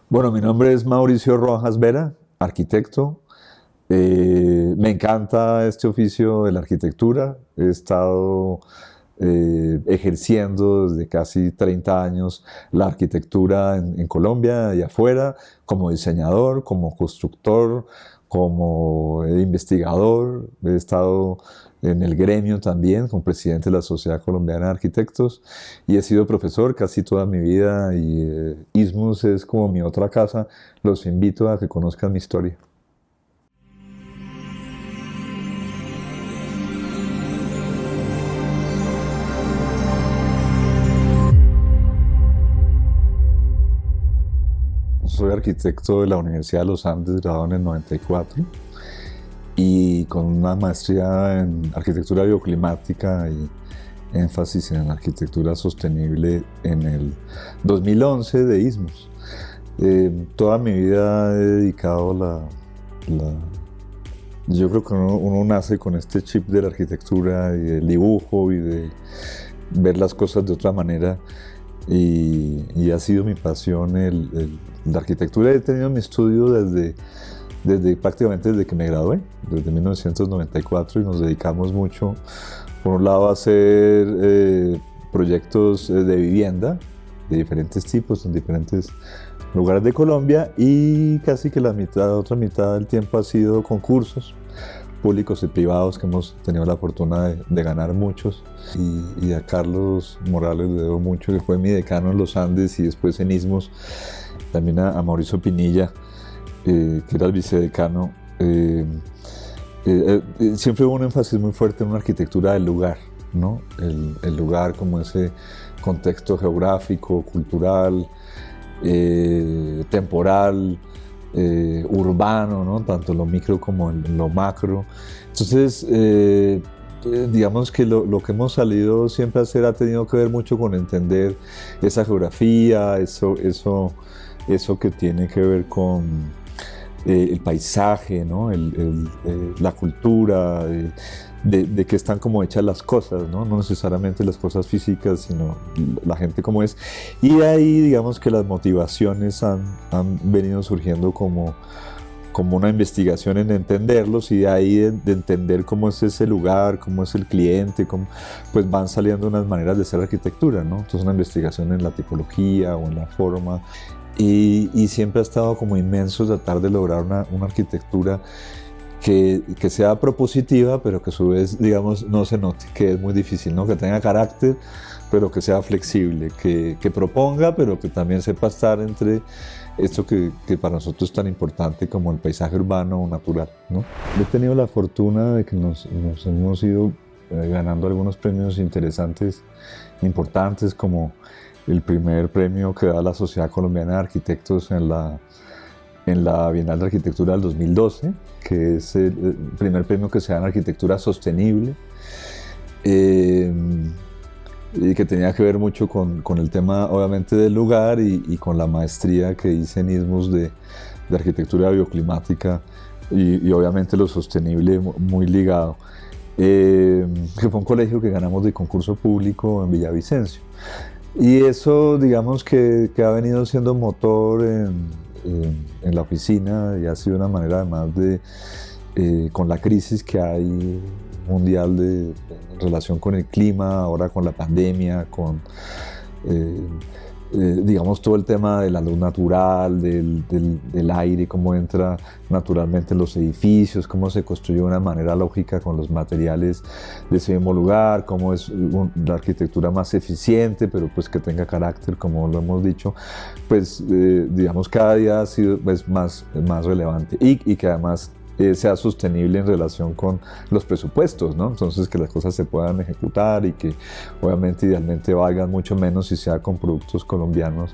Bueno, mi nombre es Mauricio Rojas Vera, arquitecto. Me encanta este oficio de la arquitectura. He estado ejerciendo desde casi 30 años la arquitectura en Colombia y afuera, como diseñador, como constructor, como investigador. He estado en el gremio también, como presidente de la Sociedad Colombiana de Arquitectos, y he sido profesor casi toda mi vida, y ISMUS es como mi otra casa. Los invito a que conozcan mi historia. Soy arquitecto de la Universidad de los Andes, graduado en el 94, y con una maestría en arquitectura bioclimática y énfasis en arquitectura sostenible en el 2011 de ISMUS. Toda mi vida he dedicado yo creo que uno nace con este chip de la arquitectura y del dibujo y de ver las cosas de otra manera, y ha sido mi pasión la arquitectura. He tenido mi estudio prácticamente desde que me gradué, desde 1994, y nos dedicamos mucho, por un lado, a hacer proyectos de vivienda de diferentes tipos en diferentes lugares de Colombia, y casi que la otra mitad del tiempo ha sido concursos públicos y privados, que hemos tenido la fortuna de ganar muchos. Y a Carlos Morales le debo mucho, que fue mi decano en los Andes y después en ISMUS. También a Mauricio Pinilla, que era el vicedecano. Siempre hubo un énfasis muy fuerte en una arquitectura del lugar, ¿no? El lugar como ese contexto geográfico, cultural, temporal, urbano, ¿no? Tanto lo micro como lo macro. Entonces, digamos que lo que hemos salido siempre a hacer ha tenido que ver mucho con entender esa geografía, eso que tiene que ver con el paisaje, ¿no? La cultura, de qué están como hechas las cosas, ¿no? No necesariamente las cosas físicas, sino la gente como es. Y de ahí, digamos que las motivaciones han venido surgiendo como una investigación en entenderlos, y de ahí de entender cómo es ese lugar, cómo es el cliente, pues van saliendo unas maneras de hacer arquitectura, ¿no? Entonces, una investigación en la tipología o en la forma, y siempre ha estado como inmenso tratar de lograr una arquitectura que sea propositiva, pero que a su vez, digamos, no se note, que es muy difícil, ¿no? Que tenga carácter, pero que sea flexible, que proponga, pero que también sepa estar entre esto que para nosotros es tan importante como el paisaje urbano o natural, ¿no? He tenido la fortuna de que nos hemos ido ganando algunos premios interesantes, importantes, como el primer premio que da la Sociedad Colombiana de Arquitectos en la Bienal de Arquitectura del 2012, que es el primer premio que se da en arquitectura sostenible, y que tenía que ver mucho con el tema, obviamente, del lugar, y con la maestría que hice en ISMUS de arquitectura bioclimática, y obviamente lo sostenible muy ligado, que fue un colegio que ganamos de concurso público en Villavicencio. Y eso, digamos, que ha venido siendo motor en la oficina, y ha sido una manera, además con la crisis que hay mundial en relación con el clima, ahora con la pandemia, digamos, todo el tema de la luz natural, del aire, cómo entra naturalmente en los edificios, cómo se construye de una manera lógica con los materiales de ese mismo lugar, cómo es la arquitectura más eficiente, pero pues que tenga carácter, como lo hemos dicho, pues digamos, cada día ha sido pues, más relevante, y que además sea sostenible en relación con los presupuestos, ¿no? Entonces, que las cosas se puedan ejecutar, y que obviamente idealmente valgan mucho menos si sea con productos colombianos.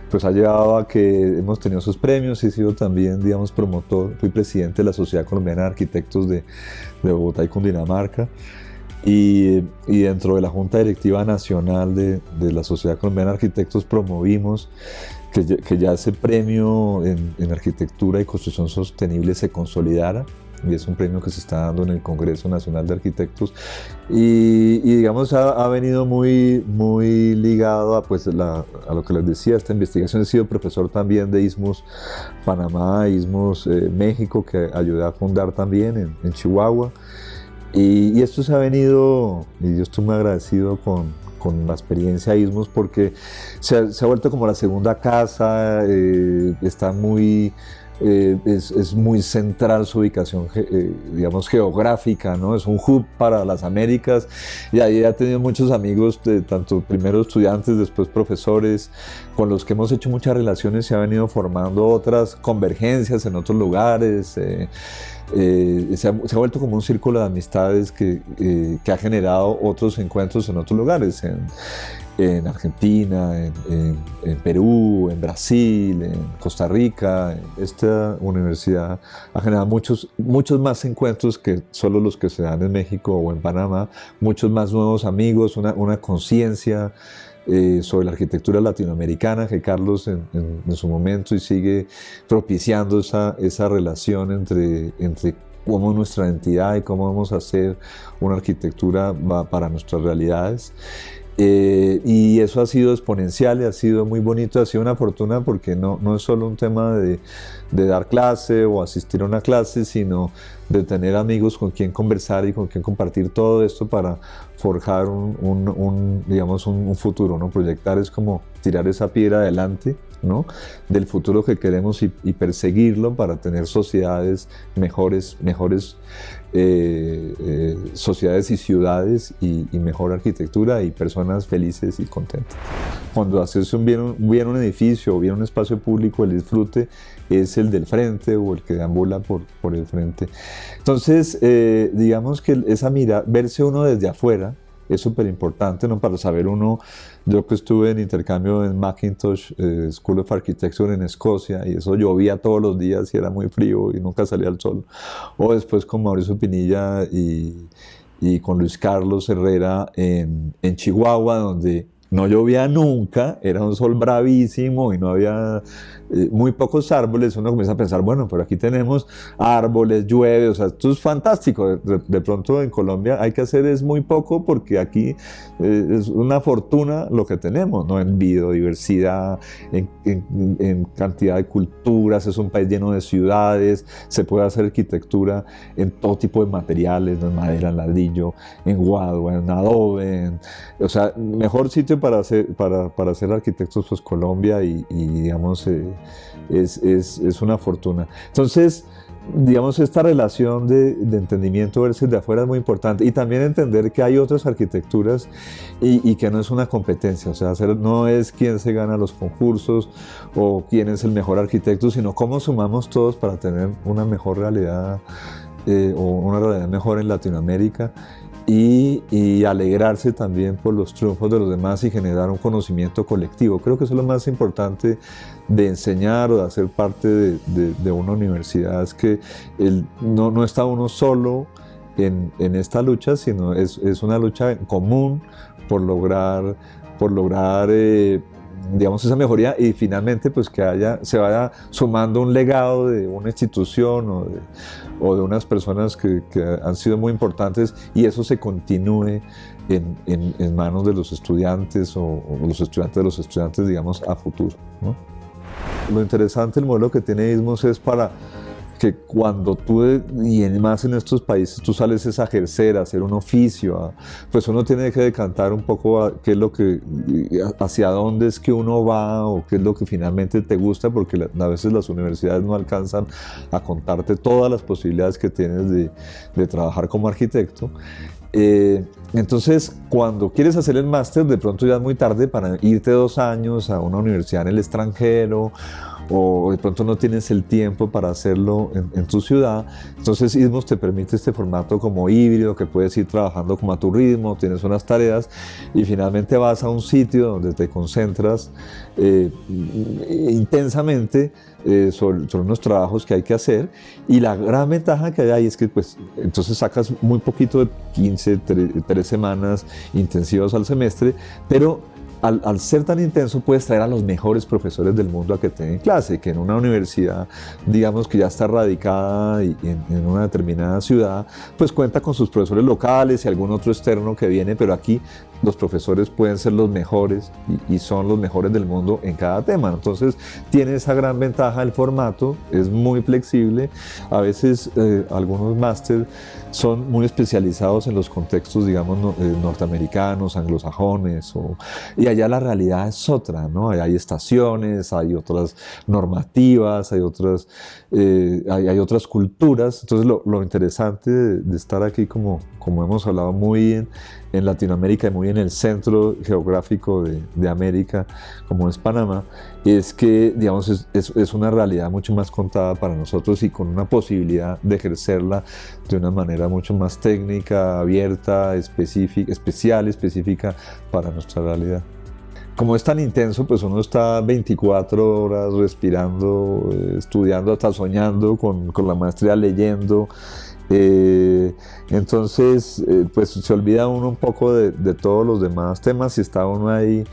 Pues ha llevado a que hemos tenido esos premios. He sido también, digamos, promotor, fui presidente de la Sociedad Colombiana de Arquitectos de Bogotá y Cundinamarca, y dentro de la Junta Directiva Nacional de la Sociedad Colombiana de Arquitectos promovimos que ya ese premio en arquitectura y construcción sostenible se consolidara, y es un premio que se está dando en el Congreso Nacional de Arquitectos, y digamos ha venido muy ligado a, pues, a lo que les decía, esta investigación. He sido profesor también de ISMUS Panamá, ISMUS México, que ayudé a fundar también en Chihuahua, y esto se ha venido, y yo estoy muy agradecido con la experiencia ISMUS, porque se ha vuelto como la segunda casa, está muy... es muy central su ubicación, digamos, geográfica, ¿no? Es un hub para las Américas, y ahí he tenido muchos amigos, tanto primero estudiantes, después profesores, con los que hemos hecho muchas relaciones. Se ha venido formando otras convergencias en otros lugares. Se ha vuelto como un círculo de amistades que ha generado otros encuentros en otros lugares, en Argentina, en Perú, en Brasil, en Costa Rica. Esta universidad ha generado muchos más encuentros que solo los que se dan en México o en Panamá, muchos más nuevos amigos, una conciencia sobre la arquitectura latinoamericana que Carlos en su momento y sigue propiciando esa relación entre cómo es nuestra identidad y cómo vamos a hacer una arquitectura para nuestras realidades. Y eso ha sido exponencial y ha sido muy bonito, ha sido una fortuna, porque no es solo un tema de dar clase o asistir a una clase, sino de tener amigos con quien conversar y con quien compartir todo esto para forjar digamos, un futuro, ¿no? Proyectar es como tirar esa piedra adelante, ¿no? Del futuro que queremos, y perseguirlo para tener sociedades mejores sociedades y ciudades, y mejor arquitectura y personas felices y contentas. Cuando haces bien un edificio o bien un espacio público, el disfrute es el del frente o el que deambula por el frente. Entonces, digamos que verse uno desde afuera es súper importante, ¿no? Para saber uno. Yo que estuve en intercambio en Mackintosh School of Architecture en Escocia, y eso llovía todos los días y era muy frío y nunca salía el sol. O después con Mauricio Pinilla y con Luis Carlos Herrera en Chihuahua, donde no llovía nunca, era un sol bravísimo y no había muy pocos árboles. Uno comienza a pensar, bueno, pero aquí tenemos árboles, llueve, o sea, esto es fantástico. De pronto en Colombia hay que hacer es muy poco, porque aquí es una fortuna lo que tenemos, ¿no? En biodiversidad, en cantidad de culturas, es un país lleno de ciudades, se puede hacer arquitectura en todo tipo de materiales, ¿no? En madera, en ladrillo, en guadua, en adobe, o sea, mejor sitio para ser arquitectos, pues Colombia, y digamos, es una fortuna. Entonces, digamos, esta relación de entendimiento versus de afuera es muy importante, y también entender que hay otras arquitecturas y que no es una competencia. O sea, no es quién se gana los concursos o quién es el mejor arquitecto, sino cómo sumamos todos para tener una mejor realidad, o una realidad mejor en Latinoamérica, y alegrarse también por los triunfos de los demás y generar un conocimiento colectivo. Creo que eso es lo más importante de enseñar o de hacer parte de una universidad, es que no está uno solo en esta lucha, sino es una lucha en común por lograr digamos, esa mejoría, y finalmente pues que se vaya sumando un legado de una institución o de unas personas que han sido muy importantes, y eso se continúe en manos de los estudiantes o los estudiantes de los estudiantes, digamos, a futuro, ¿no? Lo interesante del modelo que tiene ISMUS es para que cuando tú, y más en estos países, tú sales a ejercer, a hacer un oficio, pues uno tiene que decantar un poco hacia dónde es que uno va, o qué es lo que finalmente te gusta, porque a veces las universidades no alcanzan a contarte todas las posibilidades que tienes de trabajar como arquitecto. Entonces, cuando quieres hacer el máster, de pronto ya es muy tarde para irte 2 años a una universidad en el extranjero, o de pronto no tienes el tiempo para hacerlo en tu ciudad. Entonces ISMUS te permite este formato como híbrido, que puedes ir trabajando como a tu ritmo, tienes unas tareas y finalmente vas a un sitio donde te concentras intensamente sobre unos trabajos que hay que hacer. Y la gran ventaja que hay ahí es que pues entonces sacas muy poquito, de 15, 3 semanas intensivas al semestre, pero al ser tan intenso puedes traer a los mejores profesores del mundo a que te den clase, que en una universidad, digamos que ya está radicada en una determinada ciudad, pues cuenta con sus profesores locales y algún otro externo que viene, pero aquí los profesores pueden ser los mejores y son los mejores del mundo en cada tema. Entonces tiene esa gran ventaja el formato, es muy flexible. A veces algunos máster son muy especializados en los contextos, digamos, norteamericanos, anglosajones, y allá la realidad es otra, ¿no? Allá hay estaciones, hay otras normativas, hay otras culturas. Entonces lo interesante de estar aquí, como hemos hablado, muy en Latinoamérica y muy en el centro geográfico de América, como es Panamá, es que, digamos, es una realidad mucho más contada para nosotros y con una posibilidad de ejercerla de una manera mucho más técnica, abierta, específica para nuestra realidad. Como es tan intenso, pues uno está 24 horas respirando, estudiando, hasta soñando con la maestría, leyendo. Entonces, pues se olvida uno un poco de todos los demás temas y está uno ahí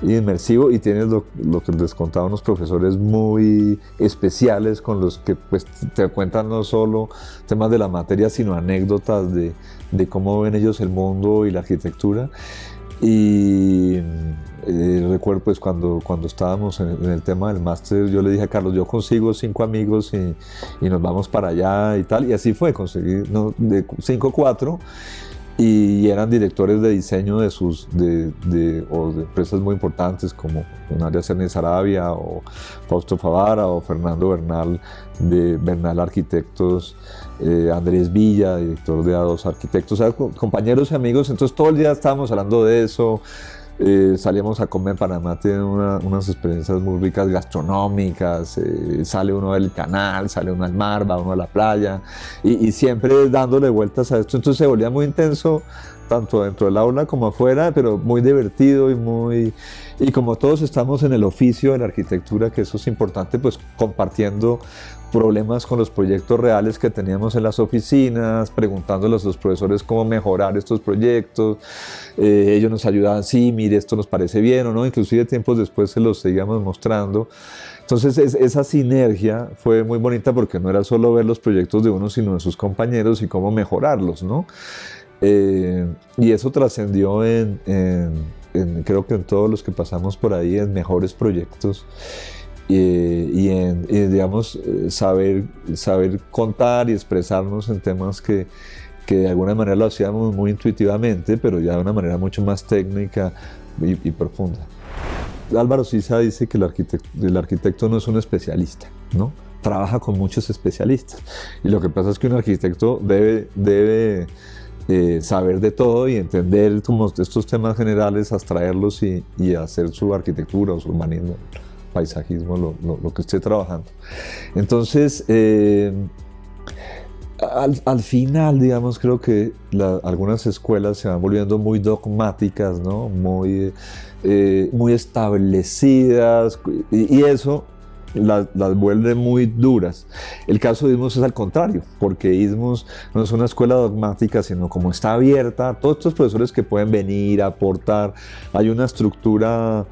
inmersivo, y tienes lo que les contaba, unos profesores muy especiales con los que pues te cuentan no solo temas de la materia, sino anécdotas de cómo ven ellos el mundo y la arquitectura. Y recuerdo pues cuando estábamos en el tema del máster, yo le dije a Carlos, yo consigo 5 amigos y nos vamos para allá y tal, y así fue, conseguí de 5, 4, y eran directores de diseño de empresas muy importantes como Donaria Cerny Sarabia o Fausto Favara o Fernando Bernal de Bernal Arquitectos, Andrés Villa, director de A2 Arquitectos, o sea, compañeros y amigos. Entonces todo el día estábamos hablando de eso. Salíamos a comer. Panamá tiene unas experiencias muy ricas gastronómicas, sale uno del canal, sale uno al mar, va uno a la playa, y siempre dándole vueltas a esto. Entonces se volvía muy intenso, tanto dentro del aula como afuera, pero muy divertido y como todos estamos en el oficio de la arquitectura, que eso es importante, pues compartiendo problemas con los proyectos reales que teníamos en las oficinas, preguntándoles a los profesores cómo mejorar estos proyectos. Ellos nos ayudaban, sí, mire, esto nos parece bien o no, inclusive tiempos después se los seguíamos mostrando. Entonces esa sinergia fue muy bonita, porque no era solo ver los proyectos de uno, sino de sus compañeros y cómo mejorarlos, ¿no? Y eso trascendió creo que en todos los que pasamos por ahí, en mejores proyectos. Digamos, saber contar y expresarnos en temas que de alguna manera lo hacíamos muy intuitivamente, pero ya de una manera mucho más técnica y profunda. Álvaro Siza dice que el arquitecto no es un especialista, ¿no? Trabaja con muchos especialistas. Y lo que pasa es que un arquitecto debe saber de todo y entender como estos temas generales, abstraerlos y hacer su arquitectura o su urbanismo, paisajismo, lo que esté trabajando. Entonces, al final, digamos, creo que algunas escuelas se van volviendo muy dogmáticas, ¿no? Muy establecidas, y eso las vuelve muy duras. El caso de ISMOS es al contrario, porque ISMOS no es una escuela dogmática, sino como está abierta, todos estos profesores que pueden venir a aportar, hay una estructura,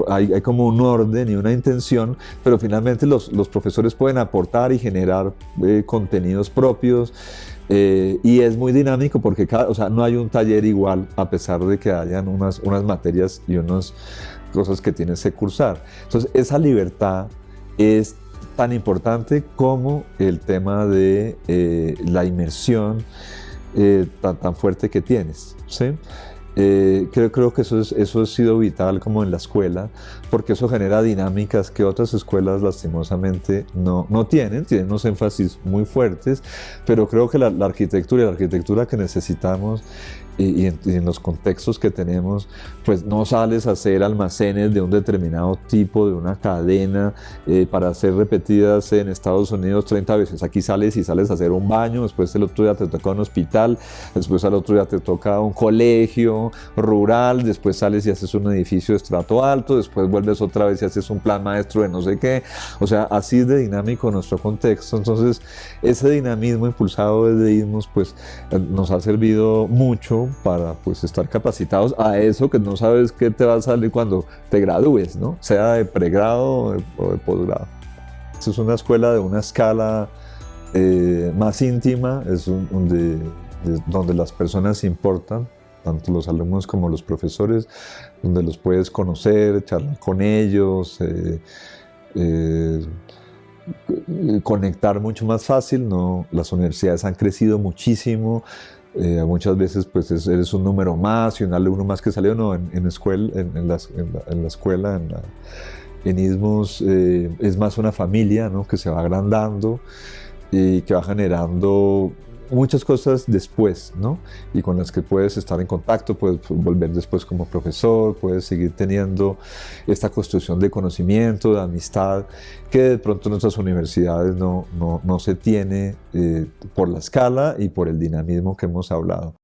hay como un orden y una intención, pero finalmente los profesores pueden aportar y generar contenidos propios, y es muy dinámico porque o sea, no hay un taller igual, a pesar de que hayan unas materias y unas cosas que tienes que cursar. Entonces esa libertad es tan importante como el tema de la inmersión tan fuerte que tienes, ¿sí? Creo que eso ha sido vital como en la escuela, porque eso genera dinámicas que otras escuelas lastimosamente no tienen unos énfasis muy fuertes, pero creo que la arquitectura que necesitamos y en los contextos que tenemos, pues no sales a hacer almacenes de un determinado tipo, de una cadena, para ser repetidas en Estados Unidos 30 veces. Aquí sales a hacer un baño, después el otro día te toca un hospital, después al otro día te toca un colegio rural, después sales y haces un edificio de estrato alto, después vuelves otra vez y haces un plan maestro de no sé qué. O sea, así es de dinámico nuestro contexto. Entonces, ese dinamismo impulsado desde ISMOS, pues nos ha servido mucho mucho para pues estar capacitados a eso que no sabes qué te va a salir cuando te gradúes, ¿no? Sea de pregrado o de posgrado. Esta es una escuela de una escala más íntima, donde las personas importan, tanto los alumnos como los profesores, donde los puedes conocer, charlar con ellos, conectar mucho más fácil, ¿no? Las universidades han crecido muchísimo, muchas veces pues eres un número más y un alumno más que salió, no, en la escuela, en ISMOS es más una familia, ¿no? Que se va agrandando y que va generando muchas cosas después, ¿no? Y con las que puedes estar en contacto, puedes volver después como profesor, puedes seguir teniendo esta construcción de conocimiento, de amistad, que de pronto en nuestras universidades no se tiene por la escala y por el dinamismo que hemos hablado.